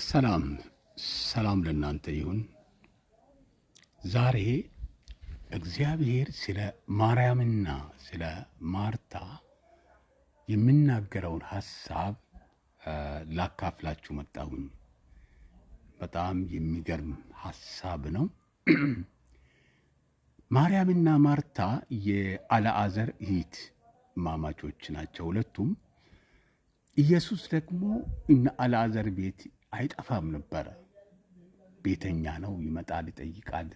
ሰላም ሰላም ለእናንተ ይሁን። ዛሬ እግዚአብሔር ስለ ማርያምና ስለ ማርታ የሚናገረውን ሐሳብ ላካፍላችሁ መጣሁኝ። በጣም የሚገርም ሐሳብ ነው። ማርያምና ማርታ የአልዓዛር እህት ማማቾች ናቸው ሁለቱም። ኢየሱስ ደግሞ እነ አልዓዛር ቤት አይጠፋም ነበረ። ቤተኛ ነው፣ ይመጣል፣ ይጠይቃል።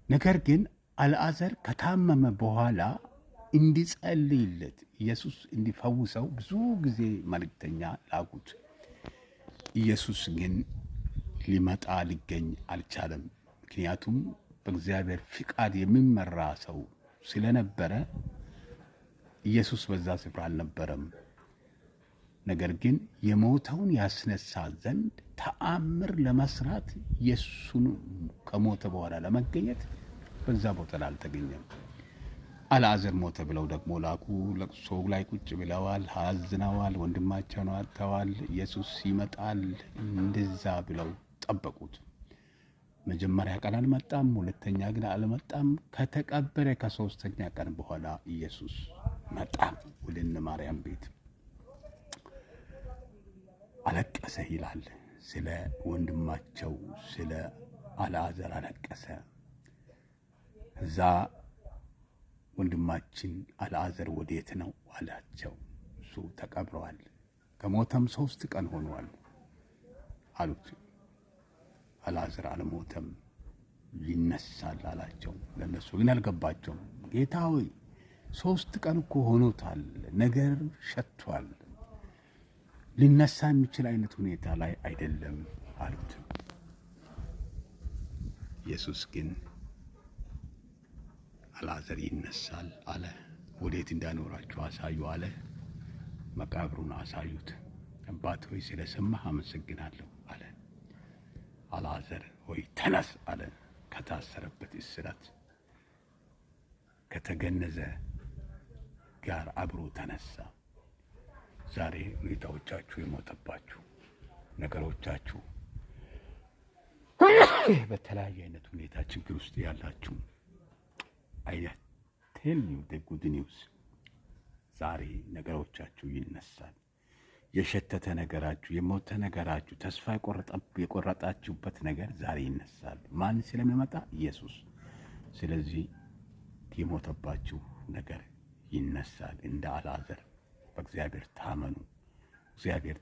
ነገር ግን አልዓዛር ከታመመ በኋላ እንዲጸልይለት ኢየሱስ እንዲፈውሰው ብዙ ጊዜ መልእክተኛ ላኩት። ኢየሱስ ግን ሊመጣ ሊገኝ አልቻለም። ምክንያቱም በእግዚአብሔር ፍቃድ የሚመራ ሰው ስለነበረ ኢየሱስ በዛ ስፍራ አልነበረም። ነገር ግን የሞተውን ያስነሳ ዘንድ ተአምር ለመስራት ኢየሱስን ከሞተ በኋላ ለመገኘት በዛ ቦታ ላይ አልተገኘም። አልዓዛር ሞተ ብለው ደግሞ ላኩ። ለቅሶ ላይ ቁጭ ብለዋል፣ አዝነዋል፣ ወንድማቸውን አጥተዋል። ኢየሱስ ይመጣል እንደዛ ብለው ጠበቁት። መጀመሪያ ቀን አልመጣም፣ ሁለተኛ ግን አልመጣም። ከተቀበረ ከሶስተኛ ቀን በኋላ ኢየሱስ መጣ ወደ እነ ማርያም ቤት። አለቀሰ ይላል። ስለ ወንድማቸው ስለ አልዓዛር አለቀሰ። እዛ ወንድማችን አልዓዛር ወዴት ነው አላቸው። እሱ ተቀብረዋል፣ ከሞተም 3 ቀን ሆኗል አሉት። አልዓዛር አልሞተም ይነሳል አላቸው። ለነሱ ግን አልገባቸውም። ጌታ ሆይ 3 ቀን እኮ ሆኖታል፣ ነገር ሸቷል፣ ሊነሳ የሚችል አይነት ሁኔታ ላይ አይደለም አሉት። ኢየሱስ ግን አልዓዛር ይነሳል አለ። ወዴት እንዳኖራችሁ አሳዩ አለ። መቃብሩን አሳዩት። አባት ሆይ ስለሰማህ አመሰግናለሁ አለ። አልዓዛር ሆይ ተነስ አለ። ከታሰረበት እስራት ከተገነዘ ጋር አብሮ ተነሳ። ዛሬ ሁኔታዎቻችሁ የሞተባችሁ ነገሮቻችሁ በተለያየ አይነት ሁኔታ ችግር ውስጥ ያላችሁ አይነት ቴል ዩ ዘ ጉድ ኒውስ። ዛሬ ነገሮቻችሁ ይነሳል። የሸተተ ነገራችሁ፣ የሞተ ነገራችሁ፣ ተስፋ የቆረጣችሁበት ነገር ዛሬ ይነሳል። ማን ስለሚመጣ? ኢየሱስ። ስለዚህ የሞተባችሁ ነገር ይነሳል። እንደ አልዓዛር በእግዚአብሔር ታመኑ። እግዚአብሔር